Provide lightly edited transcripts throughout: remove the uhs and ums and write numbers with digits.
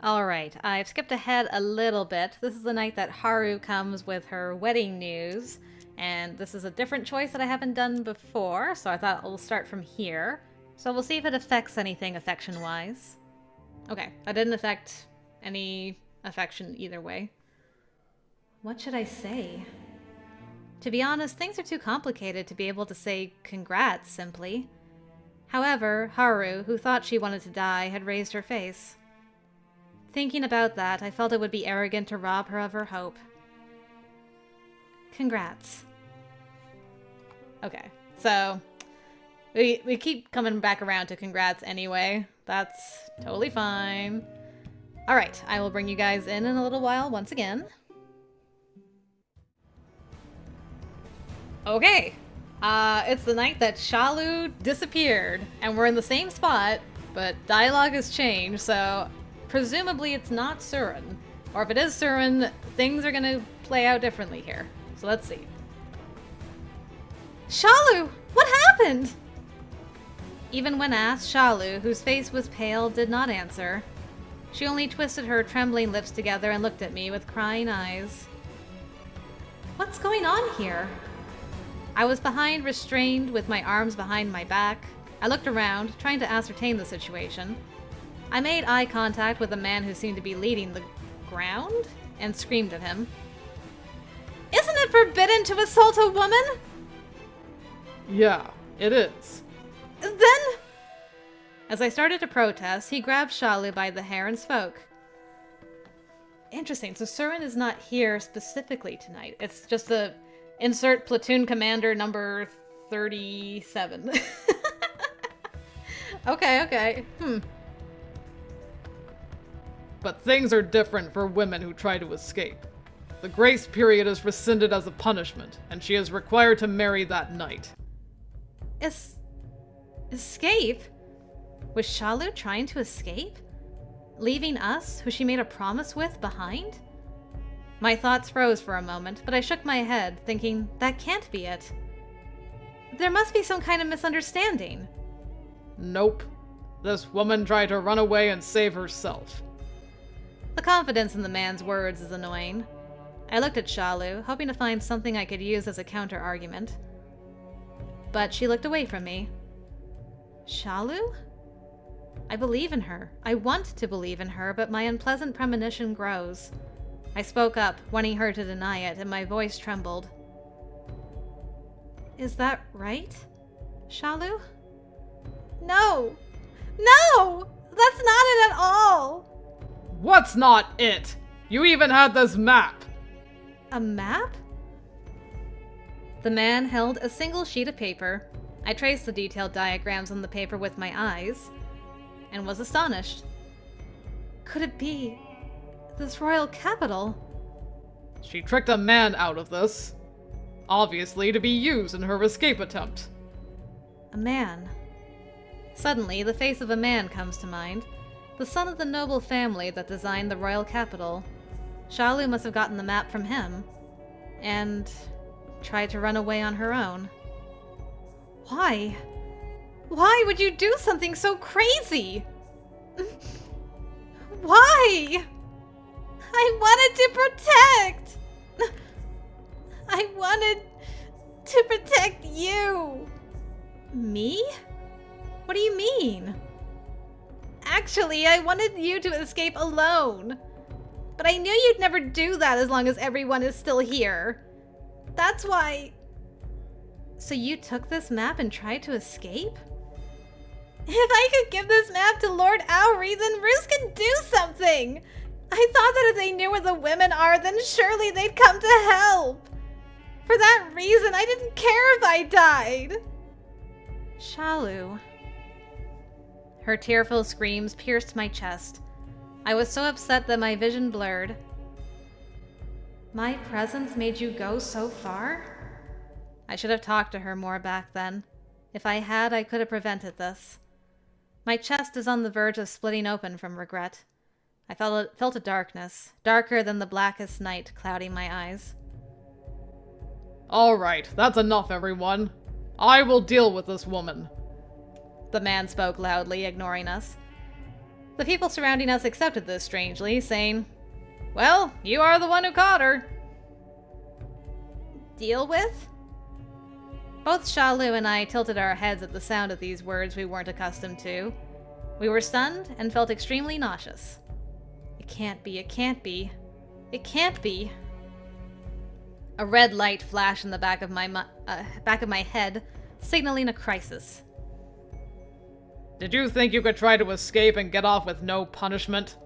Alright, I've skipped ahead a little bit. This is the night that Haru comes with her wedding news, and this is a different choice that I haven't done before, so I thought we'll start from here. So we'll see if it affects anything affection-wise. Okay, that didn't affect any affection either way. What should I say? To be honest, things are too complicated to be able to say congrats simply. However, Haru, who thought she wanted to die, had raised her face. Thinking about that, I felt it would be arrogant to rob her of her hope. Congrats. Okay, so we keep coming back around to congrats anyway. That's totally fine. Alright, I will bring you guys in a little while once again. Okay, it's the night that Shalu disappeared, and we're in the same spot, but dialogue has changed, so presumably it's not Surin. Or if it is Surin, things are gonna play out differently here. So let's see. Shalu! What happened? Even when asked, Shalu, whose face was pale, did not answer. She only twisted her trembling lips together and looked at me with crying eyes. What's going on here? I was behind, restrained, with my arms behind my back. I looked around, trying to ascertain the situation. I made eye contact with the man who seemed to be leading the ground, and screamed at him. Isn't it forbidden to assault a woman? Yeah, it is. Then... As I started to protest, he grabbed Shalu by the hair and spoke. Interesting, so Surin is not here specifically tonight. It's just a... Insert platoon commander number 37. Okay. But things are different for women who try to escape. The grace period is rescinded as a punishment, and she is required to marry that night. Escape? Was Shalu trying to escape? Leaving us, who she made a promise with, behind? My thoughts froze for a moment, but I shook my head, thinking, that can't be it. There must be some kind of misunderstanding. Nope. This woman tried to run away and save herself. The confidence in the man's words is annoying. I looked at Shalu, hoping to find something I could use as a counter-argument. But she looked away from me. Shalu? I believe in her. I want to believe in her, but my unpleasant premonition grows. I spoke up, wanting her to deny it, and my voice trembled. Is that right, Shalu? No! No! That's not it at all! What's not it? You even had this map! A map? The man held a single sheet of paper. I traced the detailed diagrams on the paper with my eyes, and was astonished. Could it be this royal capital? She tricked a man out of this. Obviously to be used in her escape attempt. A man. Suddenly, the face of a man comes to mind. The son of the noble family that designed the royal capital. Shalu must have gotten the map from him, and tried to run away on her own. Why? Why would you do something so crazy? Why? I wanted to protect! I wanted to protect you! Me? What do you mean? Actually, I wanted you to escape alone. But I knew you'd never do that as long as everyone is still here. That's why... So you took this map and tried to escape? If I could give this map to Lord Auri, then Roos could do something! I thought that if they knew where the women are, then surely they'd come to help. For that reason, I didn't care if I died. Shalu. Her tearful screams pierced my chest. I was so upset that my vision blurred. My presence made you go so far? I should have talked to her more back then. If I had, I could have prevented this. My chest is on the verge of splitting open from regret. I felt a darkness, darker than the blackest night, clouding my eyes. Alright, that's enough, everyone. I will deal with this woman. The man spoke loudly, ignoring us. The people surrounding us accepted this strangely, saying, "Well, you are the one who caught her." Deal with? Both Shalu and I tilted our heads at the sound of these words we weren't accustomed to. We were stunned and felt extremely nauseous. It can't be, it can't be. It can't be. A red light flashed in the back of my head, signaling a crisis. Did you think you could try to escape and get off with no punishment?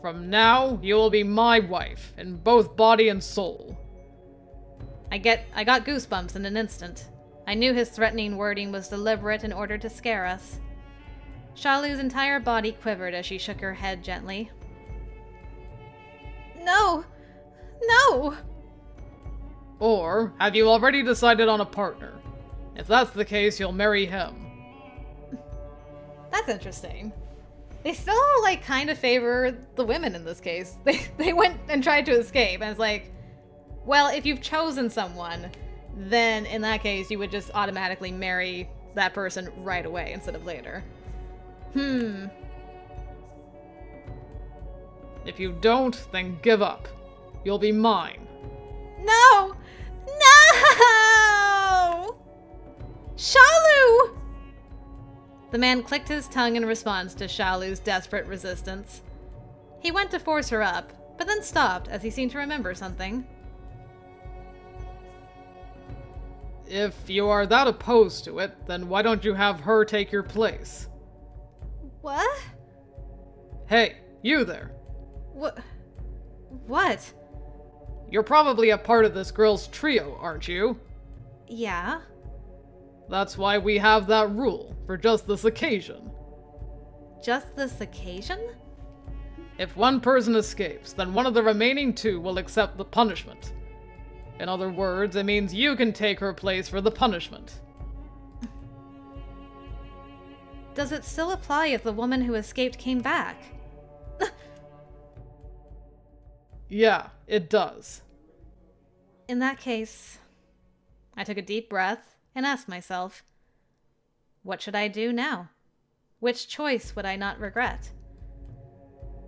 From now, you will be my wife, in both body and soul. I got goosebumps in an instant. I knew his threatening wording was deliberate in order to scare us. Shalu's entire body quivered as she shook her head gently. No! No! Or, have you already decided on a partner? If that's the case, you'll marry him. That's interesting. They still, like, kind of favor the women in this case. They went and tried to escape, and it's like, well, if you've chosen someone, then in that case, you would just automatically marry that person right away instead of later. If you don't, then give up. You'll be mine. No! No! Shalu! The man clicked his tongue in response to Shalu's desperate resistance. He went to force her up, but then stopped as he seemed to remember something. If you are that opposed to it, then why don't you have her take your place? What? Hey, you there. What? You're probably a part of this girl's trio, aren't you? Yeah. That's why we have that rule, for just this occasion. Just this occasion? If one person escapes, then one of the remaining two will accept the punishment. In other words, it means you can take her place for the punishment. Does it still apply if the woman who escaped came back? Yeah, it does. In that case, I took a deep breath and asked myself, what should I do now? Which choice would I not regret?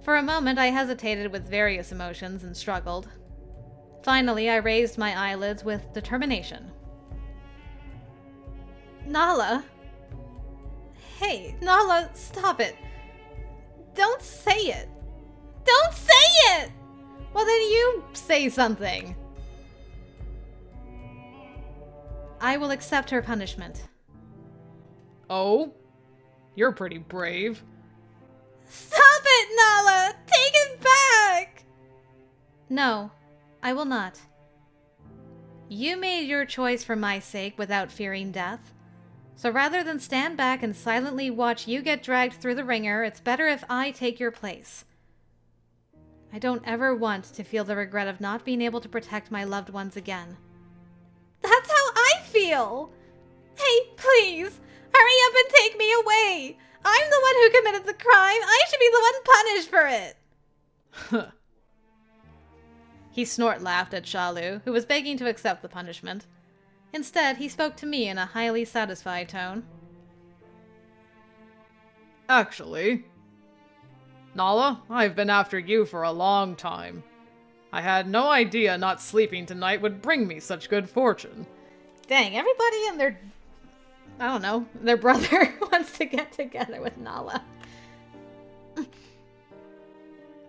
For a moment, I hesitated with various emotions and struggled. Finally, I raised my eyelids with determination. Naala! Hey, Naala, stop it! Don't say it! Don't say it! Well, then you say something. I will accept her punishment. Oh? You're pretty brave. Stop it, Naala! Take it back! No, I will not. You made your choice for my sake without fearing death. So rather than stand back and silently watch you get dragged through the ringer, it's better if I take your place. I don't ever want to feel the regret of not being able to protect my loved ones again. That's how I feel! Hey, please! Hurry up and take me away! I'm the one who committed the crime! I should be the one punished for it! He snort-laughed at Shalu, who was begging to accept the punishment. Instead, he spoke to me in a highly satisfied tone. Actually, Naala, I've been after you for a long time. I had no idea not sleeping tonight would bring me such good fortune. Dang, everybody and their... I don't know, their brother wants to get together with Naala.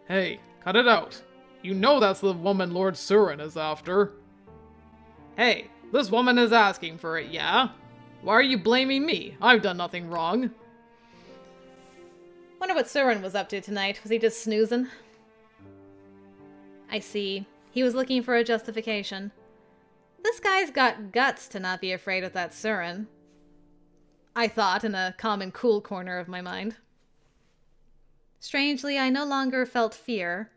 Hey, cut it out. You know that's the woman Lord Surin is after. Hey, this woman is asking for it, yeah? Why are you blaming me? I've done nothing wrong. Wonder what Surin was up to tonight. Was he just snoozing? I see. He was looking for a justification. This guy's got guts to not be afraid of that Surin. I thought in a calm and cool corner of my mind. Strangely, I no longer felt fear.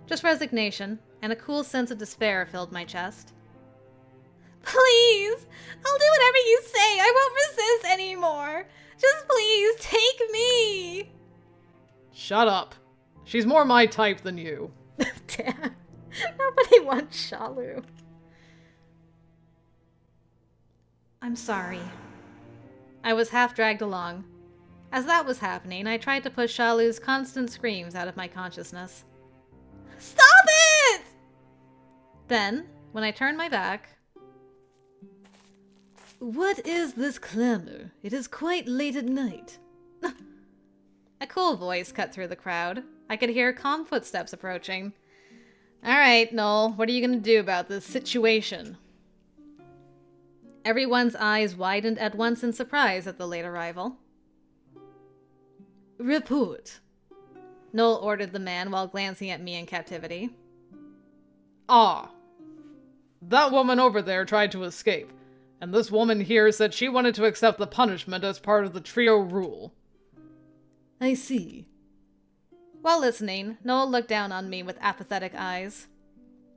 Just resignation and a cool sense of despair filled my chest. Please! I'll do whatever you say! I won't resist anymore! Just please, take me! Shut up. She's more my type than you. Damn. Nobody wants Shalu. I'm sorry. I was half dragged along. As that was happening, I tried to push Shalu's constant screams out of my consciousness. Stop it! Then, when I turned my back... What is this clamor? It is quite late at night. A cool voice cut through the crowd. I could hear calm footsteps approaching. Alright, Nohl, what are you gonna do about this situation? Everyone's eyes widened at once in surprise at the late arrival. Report. Nohl ordered the man while glancing at me in captivity. Ah. That woman over there tried to escape, and this woman here said she wanted to accept the punishment as part of the trio rule. I see. While listening, Nohl looked down on me with apathetic eyes.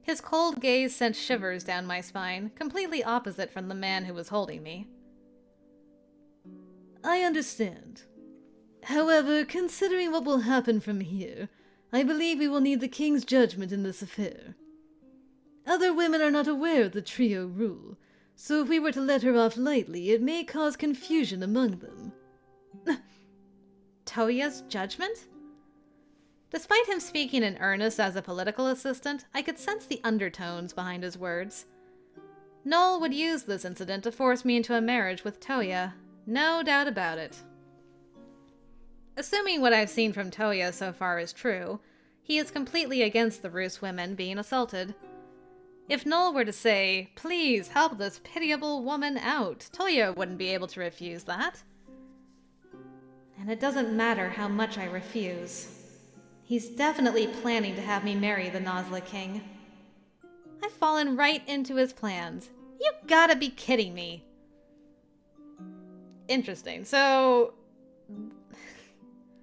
His cold gaze sent shivers down my spine, completely opposite from the man who was holding me. I understand. However, considering what will happen from here, I believe we will need the king's judgment in this affair. Other women are not aware of the trio rule, so if we were to let her off lightly, it may cause confusion among them. Toya's judgment? Despite him speaking in earnest as a political assistant, I could sense the undertones behind his words. Nohl would use this incident to force me into a marriage with Toya. No doubt about it. Assuming what I've seen from Toya so far is true, he is completely against the Roos women being assaulted. If Nohl were to say, "Please help this pitiable woman out," Toya wouldn't be able to refuse that. And it doesn't matter how much I refuse. He's definitely planning to have me marry the Nasla king. I've fallen right into his plans. You gotta be kidding me. Interesting. So,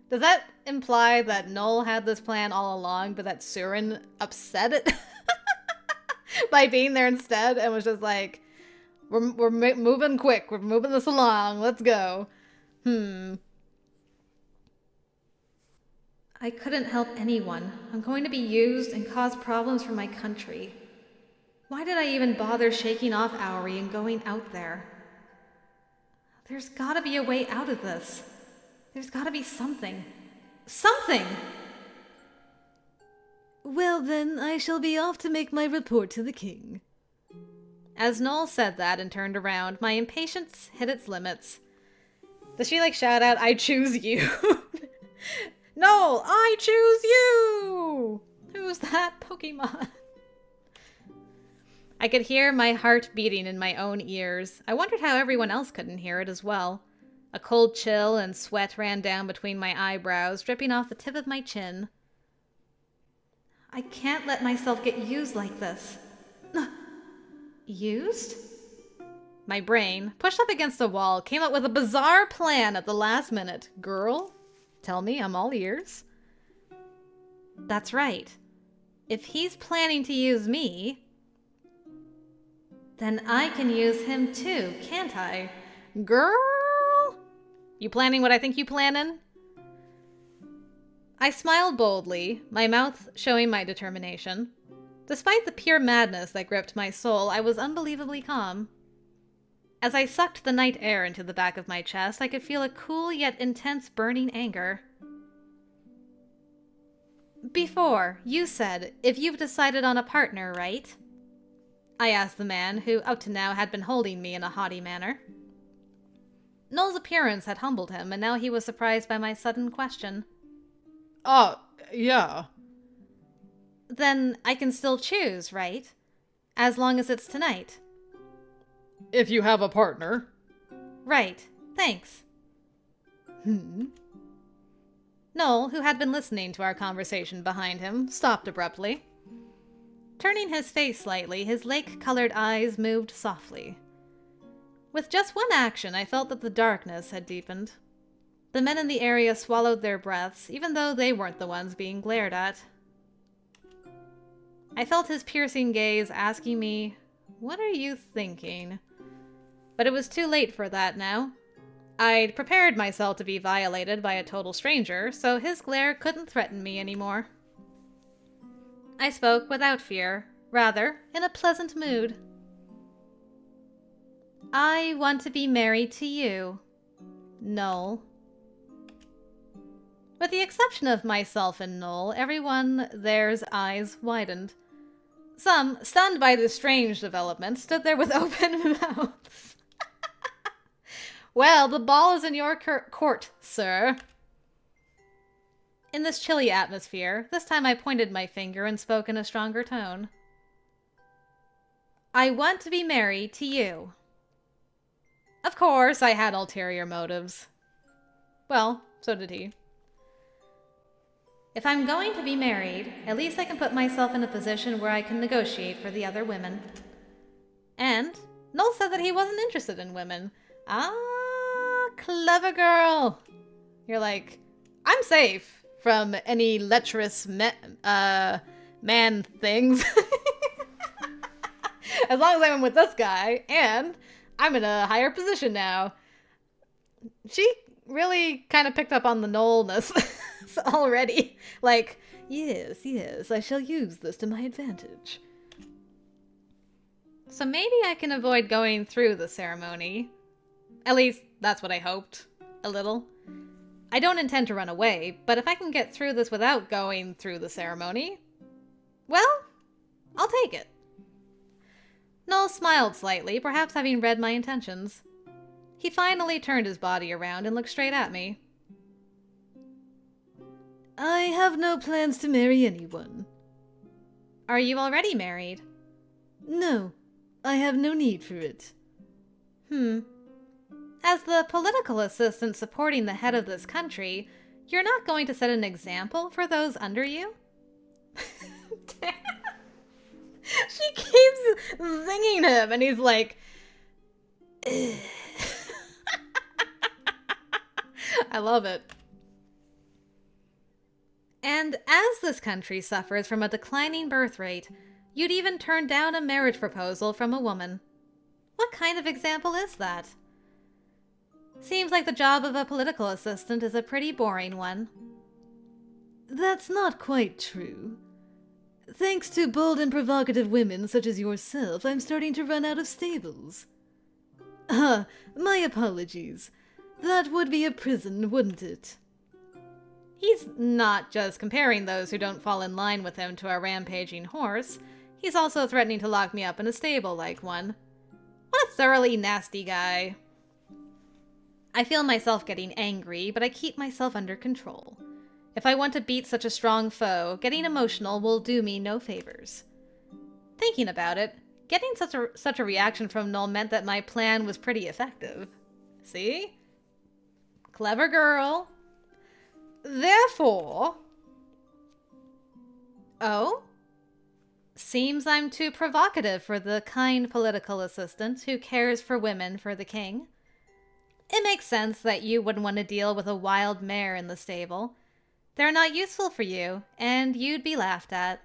does that imply that Nohl had this plan all along, but that Surin upset it by being there instead and was just like, we're moving quick, we're moving this along, let's go. I couldn't help anyone. I'm going to be used and cause problems for my country. Why did I even bother shaking off Auri and going out there? There's gotta be a way out of this. There's gotta be something. Something! Well then, I shall be off to make my report to the king. As Nohl said that and turned around, my impatience hit its limits. Does she shout out, "I choose you"? Nohl, I choose you! Who's that Pokemon? I could hear my heart beating in my own ears. I wondered how everyone else couldn't hear it as well. A cold chill and sweat ran down between my eyebrows, dripping off the tip of my chin. I can't let myself get used like this. Used? My brain, pushed up against a wall, came up with a bizarre plan at the last minute. Girl? Tell me, I'm all ears. That's right. If he's planning to use me, then I can use him too, can't I? Girl? You planning what I think you planning? I smiled boldly, my mouth showing my determination. Despite the pure madness that gripped my soul, I was unbelievably calm. As I sucked the night air into the back of my chest, I could feel a cool yet intense burning anger. Before, you said, if you've decided on a partner, right? I asked the man, who up to now had been holding me in a haughty manner. Nohl's appearance had humbled him, and now he was surprised by my sudden question. Yeah. Then I can still choose, right? As long as it's tonight. If you have a partner. Right. Thanks. Nohl, who had been listening to our conversation behind him, stopped abruptly. Turning his face slightly, his lake-colored eyes moved softly. With just one action, I felt that the darkness had deepened. The men in the area swallowed their breaths, even though they weren't the ones being glared at. I felt his piercing gaze asking me, "What are you thinking?" But it was too late for that now. I'd prepared myself to be violated by a total stranger, so his glare couldn't threaten me anymore. I spoke without fear, rather in a pleasant mood. I want to be married to you, Nohl. With the exception of myself and Nohl, everyone there's eyes widened. Some, stunned by this strange development, stood there with open mouths. Well, the ball is in your court, sir. In this chilly atmosphere, this time I pointed my finger and spoke in a stronger tone. I want to be married to you. Of course, I had ulterior motives. Well, so did he. If I'm going to be married, at least I can put myself in a position where I can negotiate for the other women. And Nohl said that he wasn't interested in women. Ah, clever girl. You're like, I'm safe from any lecherous man things. As long as I'm with this guy, and I'm in a higher position now. She really kind of picked up on the Nohlness already. Like, yes, I shall use this to my advantage. So maybe I can avoid going through the ceremony. At least, that's what I hoped. A little. I don't intend to run away, but if I can get through this without going through the ceremony, well, I'll take it. Nohl smiled slightly, perhaps having read my intentions. He finally turned his body around and looked straight at me. I have no plans to marry anyone. Are you already married? No, I have no need for it. As the political assistant supporting the head of this country, you're not going to set an example for those under you? She keeps zinging him, and he's like, ugh. I love it. And as this country suffers from a declining birth rate, you'd even turn down a marriage proposal from a woman. What kind of example is that? Seems like the job of a political assistant is a pretty boring one. That's not quite true. Thanks to bold and provocative women such as yourself, I'm starting to run out of stables. My apologies. That would be a prison, wouldn't it? He's not just comparing those who don't fall in line with him to a rampaging horse. He's also threatening to lock me up in a stable like one. What a thoroughly nasty guy. I feel myself getting angry, but I keep myself under control. If I want to beat such a strong foe, getting emotional will do me no favors. Thinking about it, getting such a reaction from Nohl meant that my plan was pretty effective. See? Clever girl. Therefore... Oh? Seems I'm too provocative for the kind political assistant who cares for women for the king. It makes sense that you wouldn't want to deal with a wild mare in the stable. They're not useful for you, and you'd be laughed at.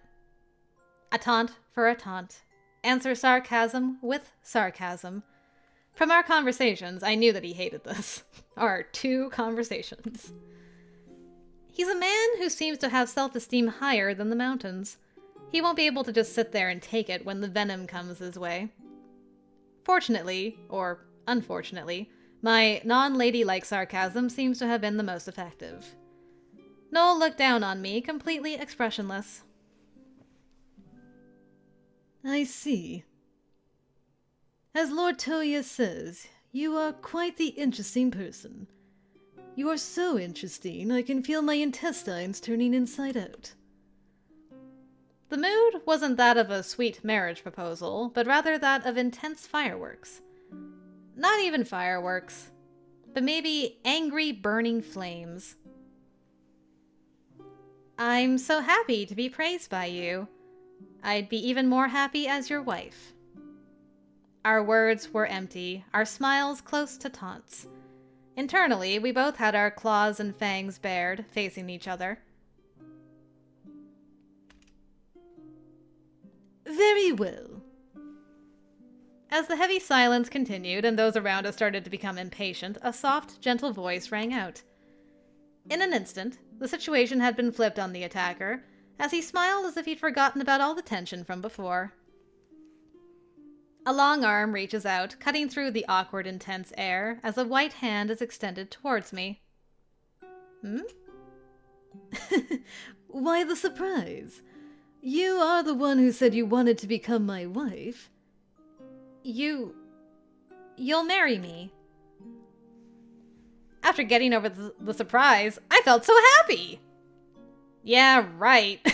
A taunt for a taunt. Answer sarcasm with sarcasm. From our conversations, I knew that he hated this. Our 2 conversations. He's a man who seems to have self-esteem higher than the mountains. He won't be able to just sit there and take it when the venom comes his way. Fortunately, or unfortunately, my non-ladylike sarcasm seems to have been the most effective. Nohl looked down on me, completely expressionless. I see. As Lord Toya says, you are quite the interesting person. You are so interesting, I can feel my intestines turning inside out. The mood wasn't that of a sweet marriage proposal, but rather that of intense fireworks. Not even fireworks, but maybe angry burning flames. I'm so happy to be praised by you. I'd be even more happy as your wife. Our words were empty, our smiles close to taunts. Internally, we both had our claws and fangs bared, facing each other. Very well. As the heavy silence continued and those around us started to become impatient, a soft, gentle voice rang out. In an instant, the situation had been flipped on the attacker, as he smiled as if he'd forgotten about all the tension from before. A long arm reaches out, cutting through the awkward, intense air, as a white hand is extended towards me. Why the surprise? You are the one who said you wanted to become my wife. You'll marry me. After getting over the surprise, I felt so happy. Yeah, right.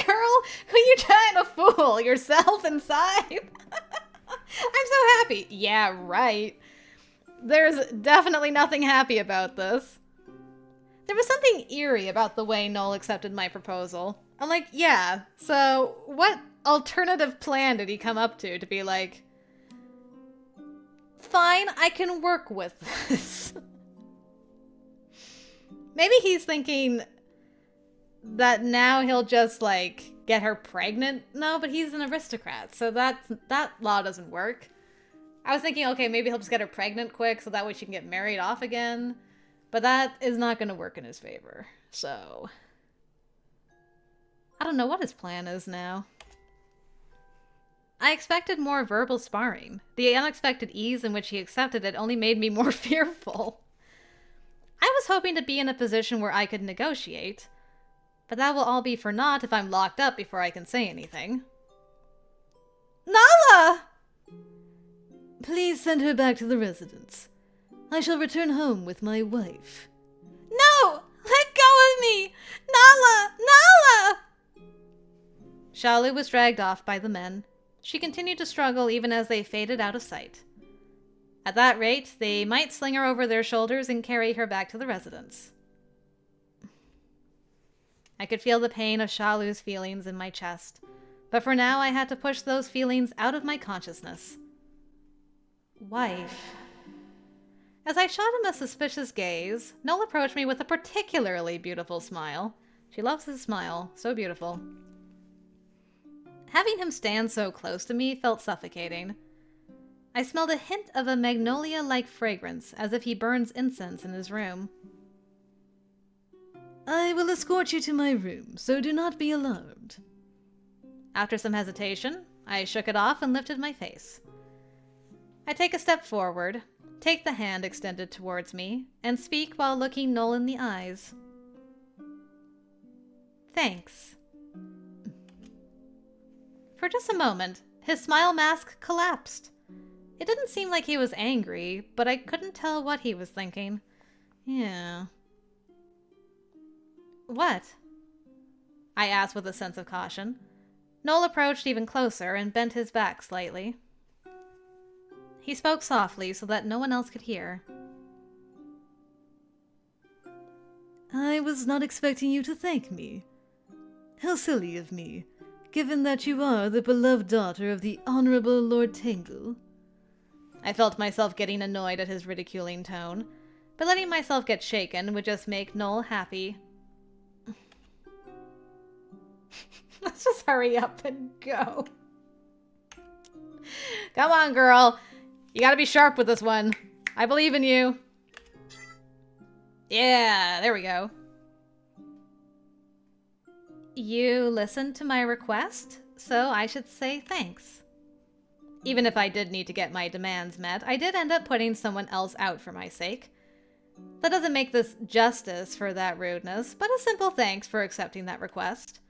Girl, who you trying to fool? Yourself inside? I'm so happy. Yeah, right. There's definitely nothing happy about this. There was something eerie about the way Nohl accepted my proposal. I'm like, yeah, so what alternative plan did he come up to be like, fine, I can work with this? Maybe he's thinking that now he'll just, like, get her pregnant? No, but he's an aristocrat, so that law doesn't work. I was thinking, okay, maybe he'll just get her pregnant quick so that way she can get married off again. But that is not going to work in his favor. So, I don't know what his plan is now. I expected more verbal sparring. The unexpected ease in which he accepted it only made me more fearful. I was hoping to be in a position where I could negotiate, but that will all be for naught if I'm locked up before I can say anything. Naala! Please send her back to the residence. I shall return home with my wife. No! Let go of me! Naala! Naala! Shalu was dragged off by the men. She continued to struggle even as they faded out of sight. At that rate, they might sling her over their shoulders and carry her back to the residence. I could feel the pain of Shalu's feelings in my chest, but for now I had to push those feelings out of my consciousness. Wife. As I shot him a suspicious gaze, Nohl approached me with a particularly beautiful smile. She loves his smile. So beautiful. Having him stand so close to me felt suffocating. I smelled a hint of a magnolia-like fragrance, as if he burns incense in his room. I will escort you to my room, so do not be alarmed. After some hesitation, I shook it off and lifted my face. I take a step forward, take the hand extended towards me, and speak while looking Nohl in the eyes. Thanks. For just a moment, his smile mask collapsed. It didn't seem like he was angry, but I couldn't tell what he was thinking. Yeah. What? I asked with a sense of caution. Nohl approached even closer and bent his back slightly. He spoke softly so that no one else could hear. I was not expecting you to thank me. How silly of me, given that you are the beloved daughter of the Honorable Lord Tangle. I felt myself getting annoyed at his ridiculing tone, but letting myself get shaken would just make Nohl happy. Let's just hurry up and go. Come on, girl. You gotta be sharp with this one. I believe in you. Yeah, there we go. You listened to my request, so I should say thanks. Even if I did need to get my demands met, I did end up putting someone else out for my sake. That doesn't make this justice for that rudeness, but a simple thanks for accepting that request.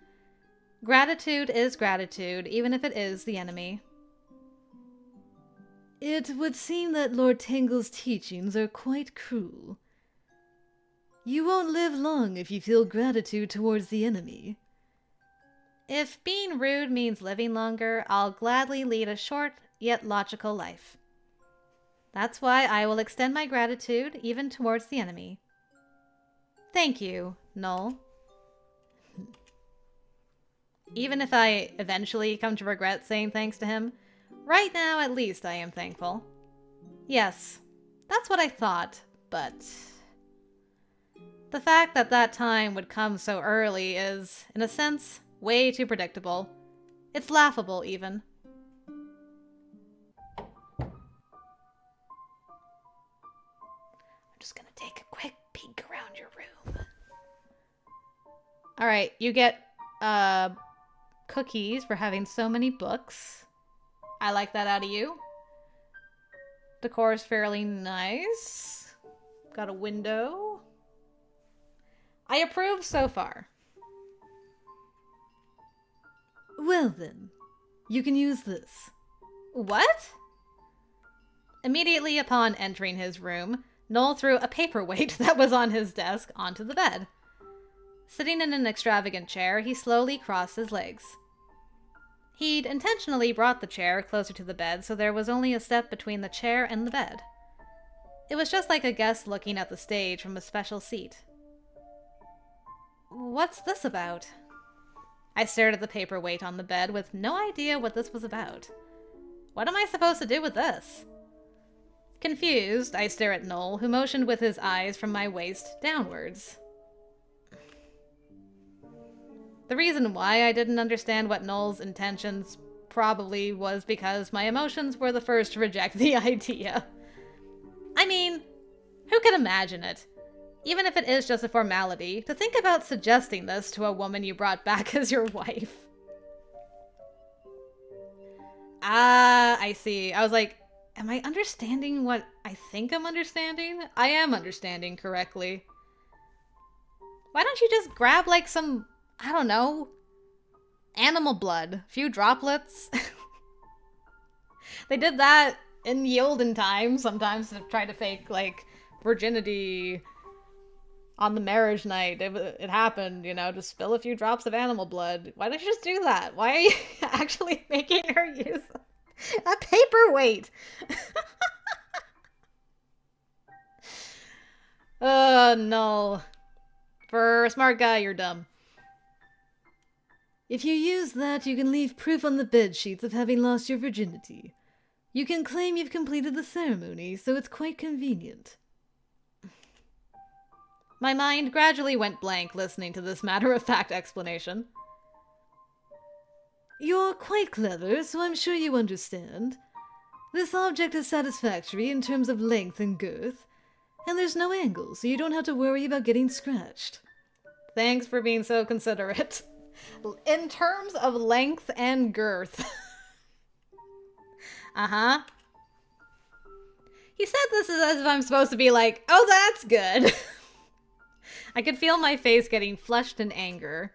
Gratitude is gratitude, even if it is the enemy. It would seem that Lord Tangle's teachings are quite cruel. You won't live long if you feel gratitude towards the enemy. If being rude means living longer, I'll gladly lead a short yet logical life. That's why I will extend my gratitude even towards the enemy. Thank you, Nohl. Even if I eventually come to regret saying thanks to him, right now at least I am thankful. Yes, that's what I thought, but the fact that that time would come so early is, in a sense, way too predictable. It's laughable, even. I'm just gonna take a quick peek around your room. Alright, you get, cookies for having so many books. I like that out of you. Decor is fairly nice. Got a window. approve so far. Well then, you can use this. What? Immediately upon entering his room, Nohl threw a paperweight that was on his desk onto the bed. Sitting in an extravagant chair, he slowly crossed his legs. He'd intentionally brought the chair closer to the bed so there was only a step between the chair and the bed. It was just like a guest looking at the stage from a special seat. What's this about? I stared at the paperweight on the bed with no idea what this was about. What am I supposed to do with this? Confused, I stare at Nohl, who motioned with his eyes from my waist downwards. The reason why I didn't understand what Nohl's intentions probably was because my emotions were the first to reject the idea. I mean, who could imagine it? Even if it is just a formality, to think about suggesting this to a woman you brought back as your wife. Ah, I see. I was like, am I understanding what I think I'm understanding? I am understanding correctly. Why don't you just grab like some, I don't know, animal blood, a few droplets? They did that in the olden times sometimes to try to fake like virginity on the marriage night. It happened, you know, to spill a few drops of animal blood. Why don't you just do that? Why are you actually making her use a paperweight? No. For a smart guy, you're dumb. If you use that, you can leave proof on the bed sheets of having lost your virginity. You can claim you've completed the ceremony, so it's quite convenient. My mind gradually went blank listening to this matter-of-fact explanation. You're quite clever, so I'm sure you understand. This object is satisfactory in terms of length and girth, and there's no angle, so you don't have to worry about getting scratched. Thanks for being so considerate. In terms of length and girth. Uh-huh. He said this is as if I'm supposed to be like, oh, that's good. I could feel my face getting flushed in anger.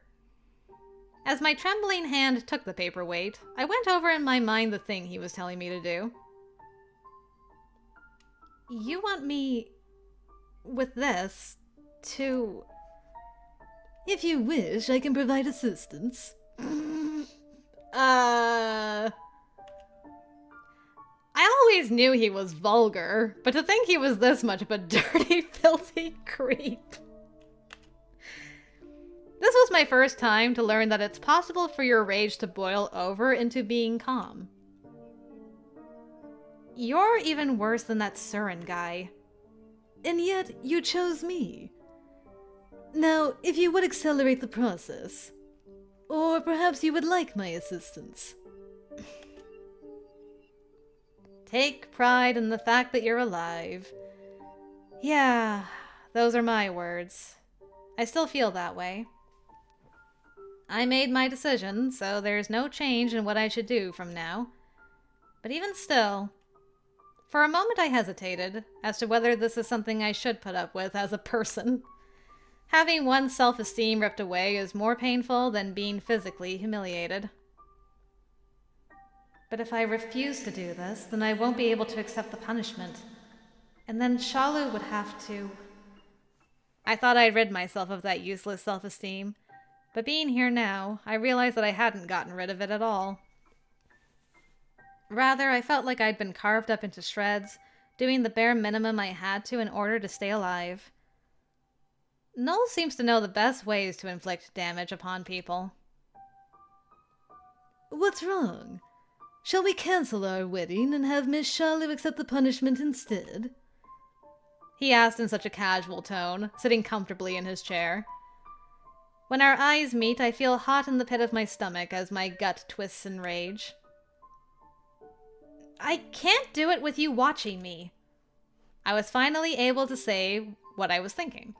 As my trembling hand took the paperweight, I went over in my mind the thing he was telling me to do. You want me, with this, to... If you wish, I can provide assistance. I always knew he was vulgar, but to think he was this much of a dirty, filthy creep. This was my first time to learn that it's possible for your rage to boil over into being calm. You're even worse than that Surin guy. And yet, you chose me. Now, if you would accelerate the process. Or perhaps you would like my assistance. Take pride in the fact that you're alive. Yeah, those are my words. I still feel that way. I made my decision, so there's no change in what I should do from now. But even still, for a moment I hesitated as to whether this is something I should put up with as a person. Having one's self-esteem ripped away is more painful than being physically humiliated. But if I refuse to do this, then I won't be able to accept the punishment. And then Shalu would have to... I thought I'd rid myself of that useless self-esteem. But being here now, I realized that I hadn't gotten rid of it at all. Rather, I felt like I'd been carved up into shreds, doing the bare minimum I had to in order to stay alive. Nohl seems to know the best ways to inflict damage upon people. What's wrong? Shall we cancel our wedding and have Miss Shalu accept the punishment instead? He asked in such a casual tone, sitting comfortably in his chair. When our eyes meet, I feel hot in the pit of my stomach as my gut twists in rage. I can't do it with you watching me. I was finally able to say what I was thinking.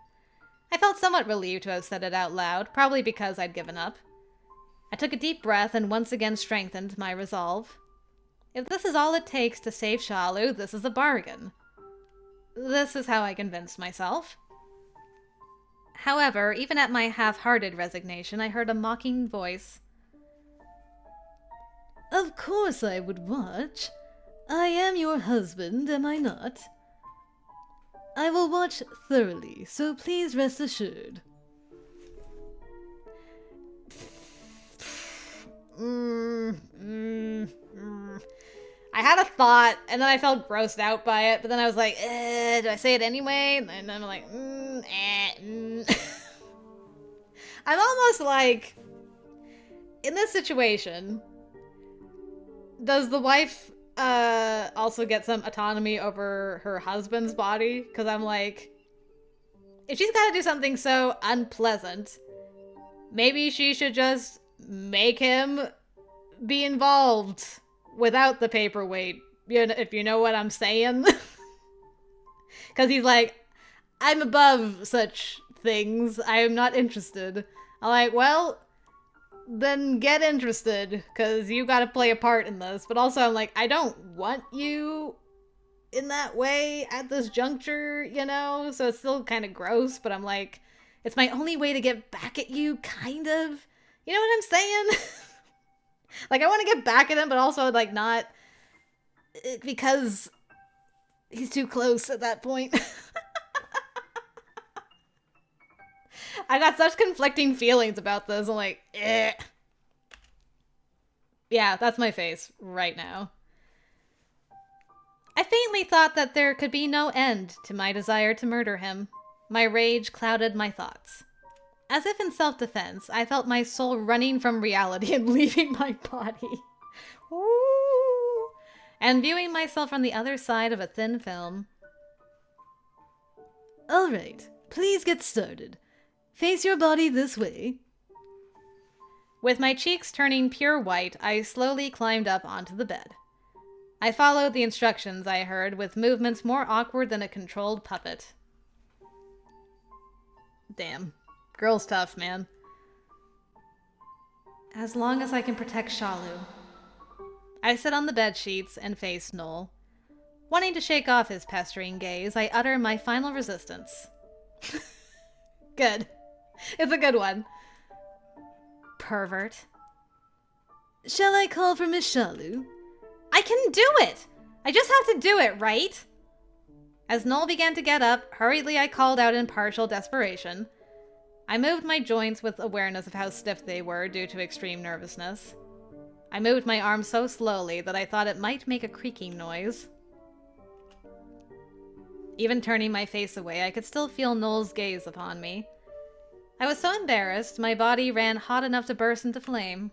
I felt somewhat relieved to have said it out loud, probably because I'd given up. I took a deep breath and once again strengthened my resolve. If this is all it takes to save Shalu, this is a bargain. This is how I convinced myself. However, even at my half-hearted resignation, I heard a mocking voice. Of course I would watch. I am your husband, am I not? I will watch thoroughly, so please rest assured. I had a thought, and then I felt grossed out by it, but then I was like, do I say it anyway? And then I'm like, I'm almost like, in this situation, does the wife also get some autonomy over her husband's body? Because I'm like, if she's got to do something so unpleasant, maybe she should just make him be involved without the paperweight, if you know what I'm saying. Because he's like, I'm above such things. I am not interested. I'm like, well, then get interested, because you got to play a part in this. But also, I'm like, I don't want you in that way at this juncture, you know? So it's still kind of gross, but I'm like, it's my only way to get back at you, kind of. You know what I'm saying? Like, I want to get back at him, but also, like, not, because he's too close at that point. I got such conflicting feelings about this. I'm like, eh. Yeah, that's my face right now. I faintly thought that there could be no end to my desire to murder him. My rage clouded my thoughts. As if in self-defense, I felt my soul running from reality and leaving my body. Ooh. And viewing myself from the other side of a thin film. All right, please get started. Face your body this way. With my cheeks turning pure white, I slowly climbed up onto the bed. I followed the instructions I heard with movements more awkward than a controlled puppet. Damn. Girl's tough, man. As long as I can protect Shalu. I sit on the bed sheets and face Nohl. Wanting to shake off his pestering gaze, I utter my final resistance. Good. It's a good one. Pervert. Shall I call for Miss Shalu? I can do it! I just have to do it, right? As Nohl began to get up, hurriedly I called out in partial desperation. I moved my joints with awareness of how stiff they were due to extreme nervousness. I moved my arm so slowly that I thought it might make a creaking noise. Even turning my face away, I could still feel Nohl's gaze upon me. I was so embarrassed, my body ran hot enough to burst into flame.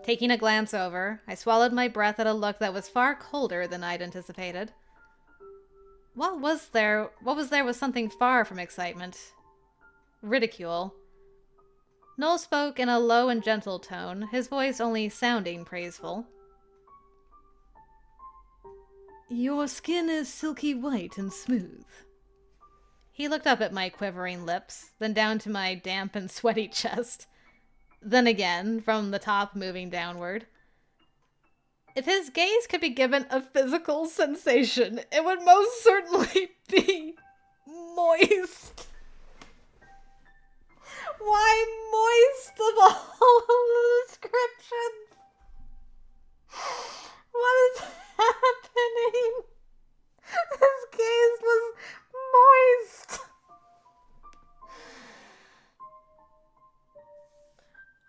Taking a glance over, I swallowed my breath at a look that was far colder than I'd anticipated. What was there was something far from excitement. Ridicule. Nohl spoke in a low and gentle tone, his voice only sounding praiseful. Your skin is silky white and smooth. He looked up at my quivering lips, then down to my damp and sweaty chest. Then again, from the top moving downward. If his gaze could be given a physical sensation, it would most certainly be moist. Why moist of all the descriptions? What is happening? His gaze was moist.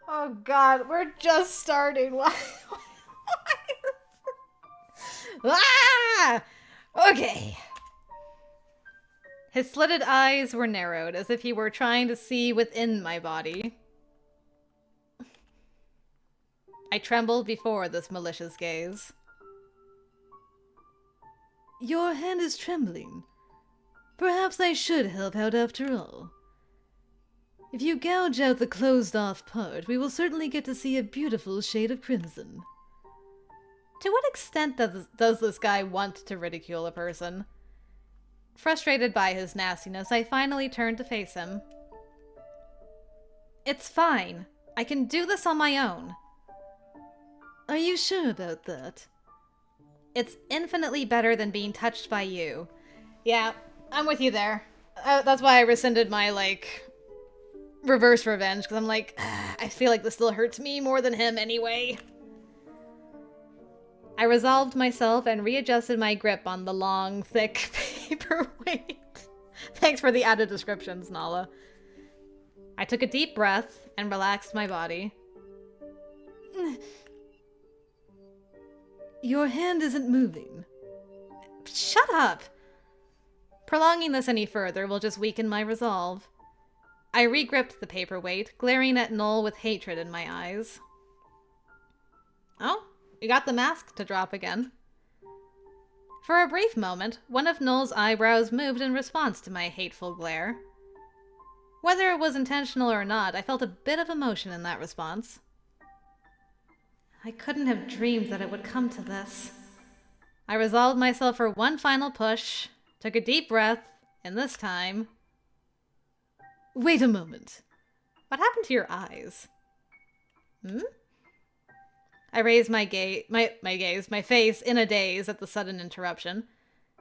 Oh God, we're just starting. Why? Ah! Okay. His slitted eyes were narrowed, as if he were trying to see within my body. I trembled before this malicious gaze. Your hand is trembling. Perhaps I should help out after all. If you gouge out the closed-off part, we will certainly get to see a beautiful shade of crimson. To what extent does this guy want to ridicule a person? Frustrated by his nastiness, I finally turned to face him. It's fine. I can do this on my own. Are you sure about that? It's infinitely better than being touched by you. Yeah, I'm with you there. That's why I rescinded my, like, reverse revenge, because I'm like, I feel like this still hurts me more than him anyway. I resolved myself and readjusted my grip on the long, thick paperweight. Thanks for the added descriptions, Naala. I took a deep breath and relaxed my body. Your hand isn't moving. Shut up! Prolonging this any further will just weaken my resolve. I regripped the paperweight, glaring at Nohl with hatred in my eyes. Oh, you got the mask to drop again. For a brief moment, one of Nohl's eyebrows moved in response to my hateful glare. Whether it was intentional or not, I felt a bit of emotion in that response. I couldn't have dreamed that it would come to this. I resolved myself for one final push, took a deep breath, and this time... Wait a moment. What happened to your eyes? I raised my face in a daze at the sudden interruption.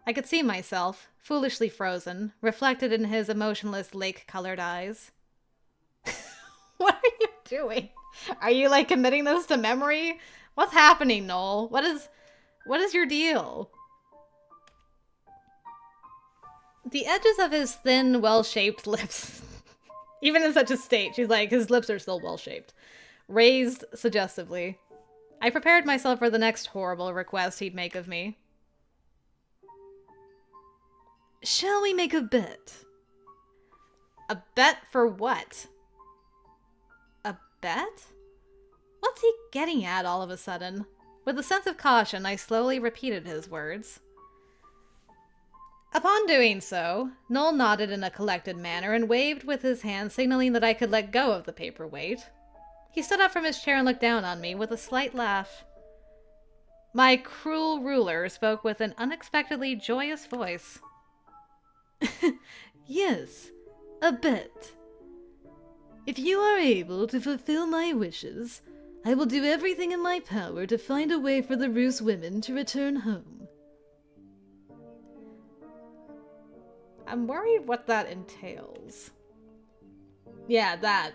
I could see myself, foolishly frozen, reflected in his emotionless lake-colored eyes. What are you doing? Are you, like, committing this to memory? What's happening, Nohl? What is your deal? The edges of his thin, well-shaped lips, even in such a state, she's like, his lips are still well-shaped, raised suggestively. I prepared myself for the next horrible request he'd make of me. Shall we make a bet? A bet for what? A bet? What's he getting at all of a sudden? With a sense of caution, I slowly repeated his words. Upon doing so, Nohl nodded in a collected manner and waved with his hand, signaling that I could let go of the paperweight. He stood up from his chair and looked down on me with a slight laugh. My cruel ruler spoke with an unexpectedly joyous voice. Yes, a bet. If you are able to fulfill my wishes, I will do everything in my power to find a way for the Roos women to return home. I'm worried what that entails. Yeah, that.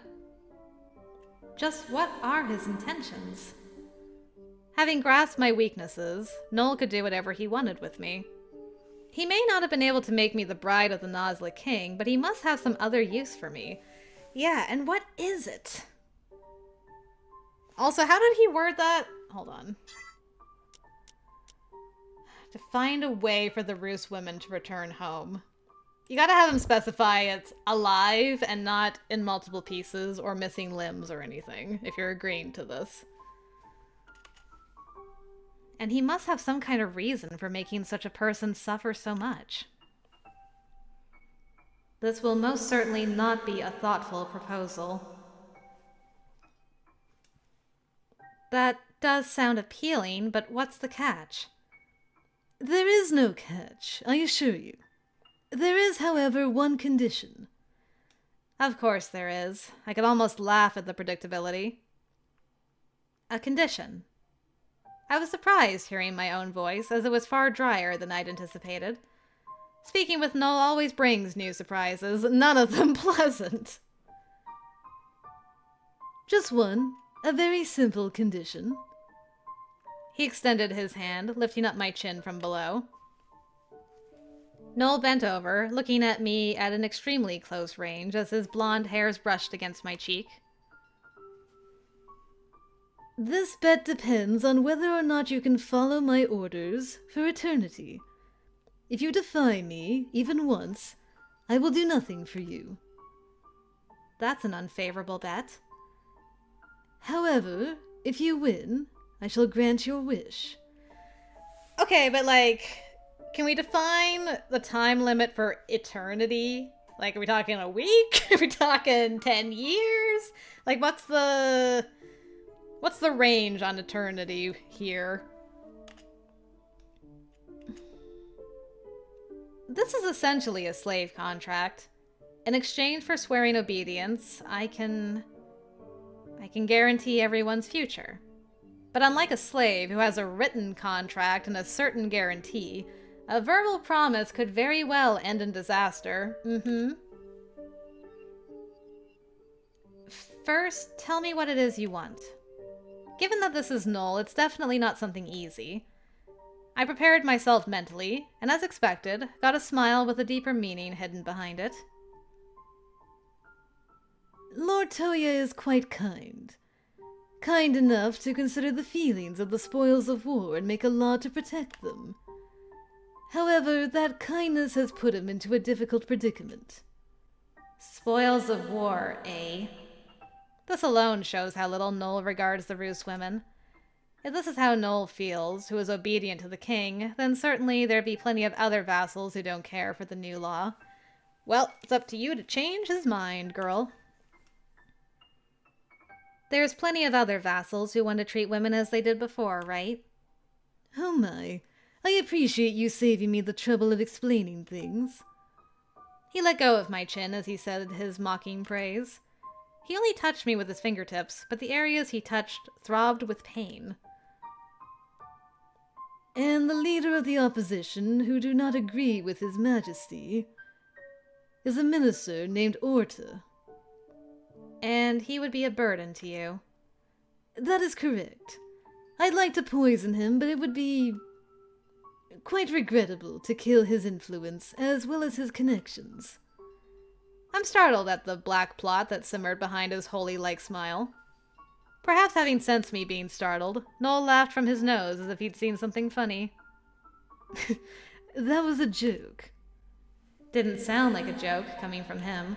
Just what are his intentions? Having grasped my weaknesses, Nohl could do whatever he wanted with me. He may not have been able to make me the bride of the Nasla king, but he must have some other use for me. Yeah, and what is it? Also, how did he word that? Hold on. To find a way for the Roos women to return home. You gotta have him specify it's alive and not in multiple pieces or missing limbs or anything, if you're agreeing to this. And he must have some kind of reason for making such a person suffer so much. This will most certainly not be a thoughtful proposal. That does sound appealing, but what's the catch? There is no catch, I assure you. There is, however, one condition. Of course there is. I could almost laugh at the predictability. A condition. I was surprised hearing my own voice, as it was far drier than I'd anticipated. Speaking with Nohl always brings new surprises, none of them pleasant. Just one, a very simple condition. He extended his hand, lifting up my chin from below. Nohl bent over, looking at me at an extremely close range as his blonde hairs brushed against my cheek. This bet depends on whether or not you can follow my orders for eternity. If you defy me, even once, I will do nothing for you. That's an unfavorable bet. However, if you win, I shall grant your wish. Okay, but like, can we define the time limit for eternity? Like, are we talking a week? Are we talking 10 years? Like, what's the range on eternity here? This is essentially a slave contract. In exchange for swearing obedience, I can guarantee everyone's future. But unlike a slave who has a written contract and a certain guarantee, A verbal promise could very well end in disaster. First, tell me what it is you want. Given that this is Nohl, it's definitely not something easy. I prepared myself mentally, and as expected, got a smile with a deeper meaning hidden behind it. Lord Toya is quite kind. Kind enough to consider the feelings of the spoils of war and make a law to protect them. However, that kindness has put him into a difficult predicament. Spoils of war, eh? This alone shows how little Nohl regards the Roose women. If this is how Nohl feels, who is obedient to the king, then certainly there'd be plenty of other vassals who don't care for the new law. Well, it's up to you to change his mind, girl. There's plenty of other vassals who want to treat women as they did before, right? Oh my, I appreciate you saving me the trouble of explaining things. He let go of my chin as he said his mocking praise. He only touched me with his fingertips, but the areas he touched throbbed with pain. And the leader of the opposition, who do not agree with his majesty, is a minister named Orta. And he would be a burden to you. That is correct. I'd like to poison him, but it would be quite regrettable to kill his influence, as well as his connections. I'm startled at the black plot that simmered behind his holy-like smile. Perhaps having sensed me being startled, Nohl laughed from his nose as if he'd seen something funny. That was a joke. Didn't sound like a joke coming from him.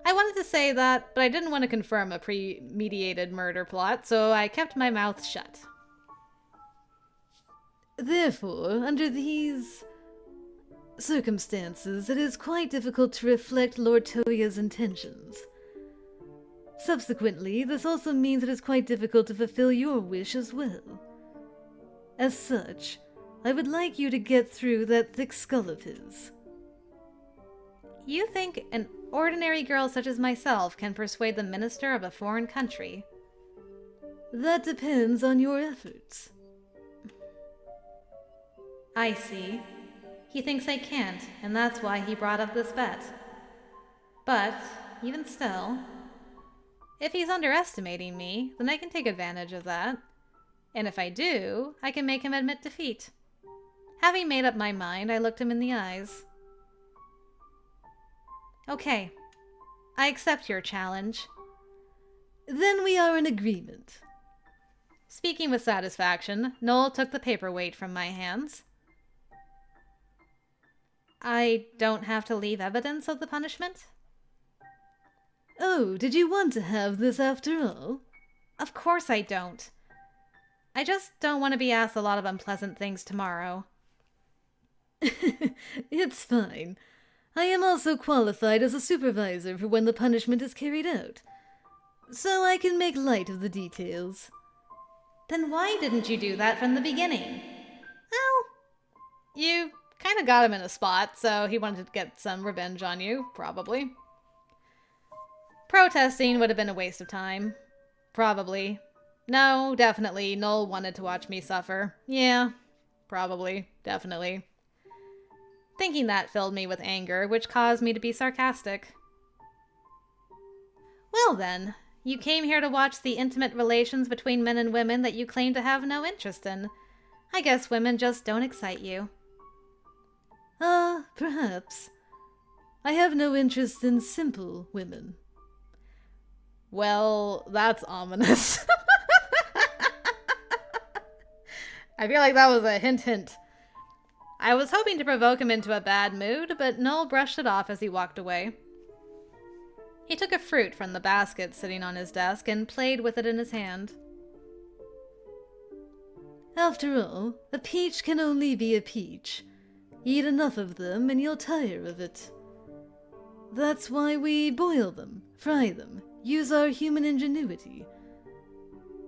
I wanted to say that, but I didn't want to confirm a premeditated murder plot, so I kept my mouth shut. Therefore, under these circumstances, it is quite difficult to reflect Lord Toya's intentions. Subsequently, this also means it is quite difficult to fulfill your wish as well. As such, I would like you to get through that thick skull of his. You think an ordinary girl such as myself can persuade the minister of a foreign country? That depends on your efforts. I see. He thinks I can't, and that's why he brought up this bet. But, even still, if he's underestimating me, then I can take advantage of that. And if I do, I can make him admit defeat. Having made up my mind, I looked him in the eyes. Okay, I accept your challenge. Then we are in agreement. Speaking with satisfaction, Nohl took the paperweight from my hands. I don't have to leave evidence of the punishment? Oh, did you want to have this after all? Of course I don't. I just don't want to be asked a lot of unpleasant things tomorrow. It's fine. I am also qualified as a supervisor for when the punishment is carried out, so I can make light of the details. Then why didn't you do that from the beginning? Well, you kind of got him in a spot, so he wanted to get some revenge on you, probably. Protesting would have been a waste of time. Probably. No, definitely, Nohl wanted to watch me suffer. Yeah, probably, definitely. Thinking that filled me with anger, which caused me to be sarcastic. Well then, you came here to watch the intimate relations between men and women that you claim to have no interest in. I guess women just don't excite you. Perhaps. I have no interest in simple women. Well, that's ominous. I feel like that was a hint. I was hoping to provoke him into a bad mood, but Nohl brushed it off as he walked away. He took a fruit from the basket sitting on his desk and played with it in his hand. After all, a peach can only be a peach. Eat enough of them and you'll tire of it. That's why we boil them, fry them, use our human ingenuity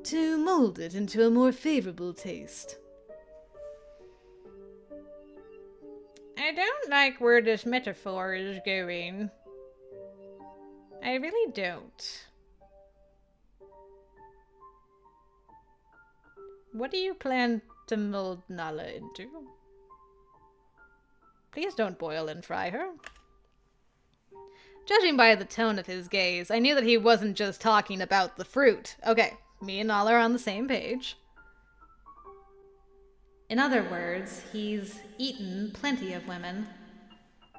to mold it into a more favorable taste. I don't like where this metaphor is going. I really don't. What do you plan to mold Naala into? Please don't boil and fry her. Judging by the tone of his gaze, I knew that he wasn't just talking about the fruit. Okay, me and Naala are on the same page. In other words, he's eaten plenty of women.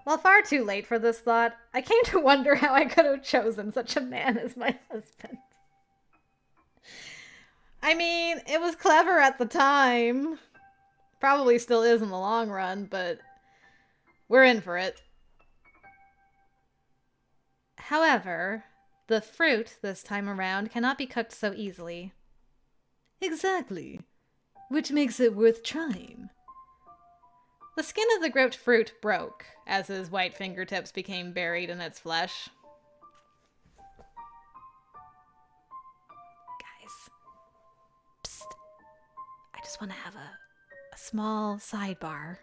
While far too late for this thought, I came to wonder how I could have chosen such a man as my husband. I mean, it was clever at the time. Probably still is in the long run, but we're in for it. However, the fruit this time around cannot be cooked so easily. Exactly. Which makes it worth trying. The skin of the gripped fruit broke as his white fingertips became buried in its flesh. Guys, psst. I just want to have a small sidebar,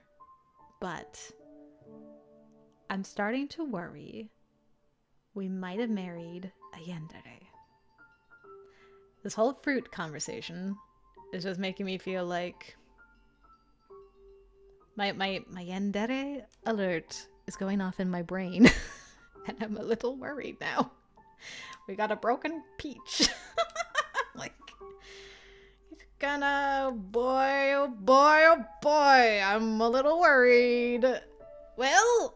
but I'm starting to worry we might have married a yandere. This whole fruit conversation is just making me feel like my yandere alert is going off in my brain. And I'm a little worried now. We got a broken peach. Like, it's gonna, boy, oh boy, oh boy, I'm a little worried. Well,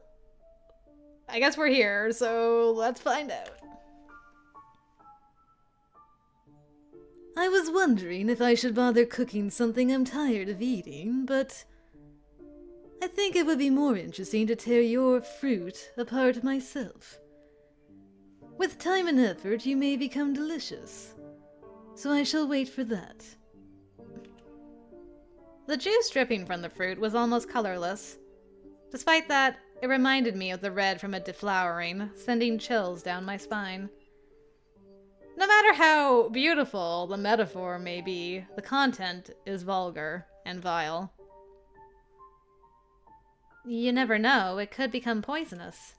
I guess we're here, so let's find out. I was wondering if I should bother cooking something I'm tired of eating, but I think it would be more interesting to tear your fruit apart myself. With time and effort, you may become delicious, so I shall wait for that. The juice dripping from the fruit was almost colorless. Despite that, it reminded me of the red from a deflowering, sending chills down my spine. No matter how beautiful the metaphor may be, the content is vulgar and vile. You never know, it could become poisonous.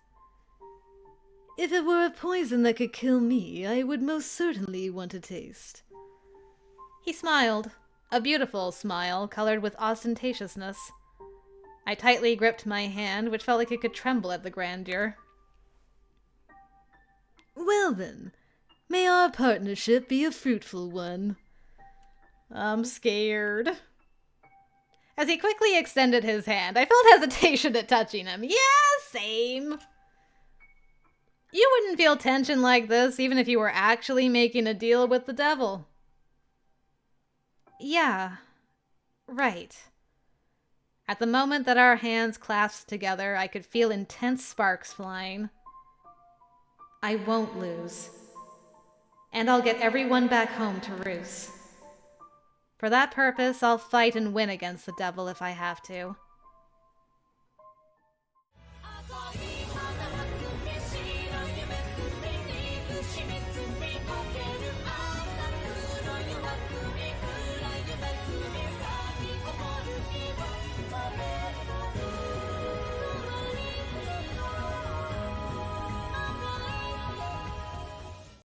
If it were a poison that could kill me, I would most certainly want to taste. He smiled, a beautiful smile colored with ostentatiousness. I tightly gripped my hand, which felt like it could tremble at the grandeur. Well then, may our partnership be a fruitful one. I'm scared. As he quickly extended his hand, I felt hesitation at touching him. Yeah, same. You wouldn't feel tension like this even if you were actually making a deal with the devil. Yeah, right. At the moment that our hands clasped together, I could feel intense sparks flying. I won't lose. And I'll get everyone back home to Roos. For that purpose, I'll fight and win against the devil if I have to.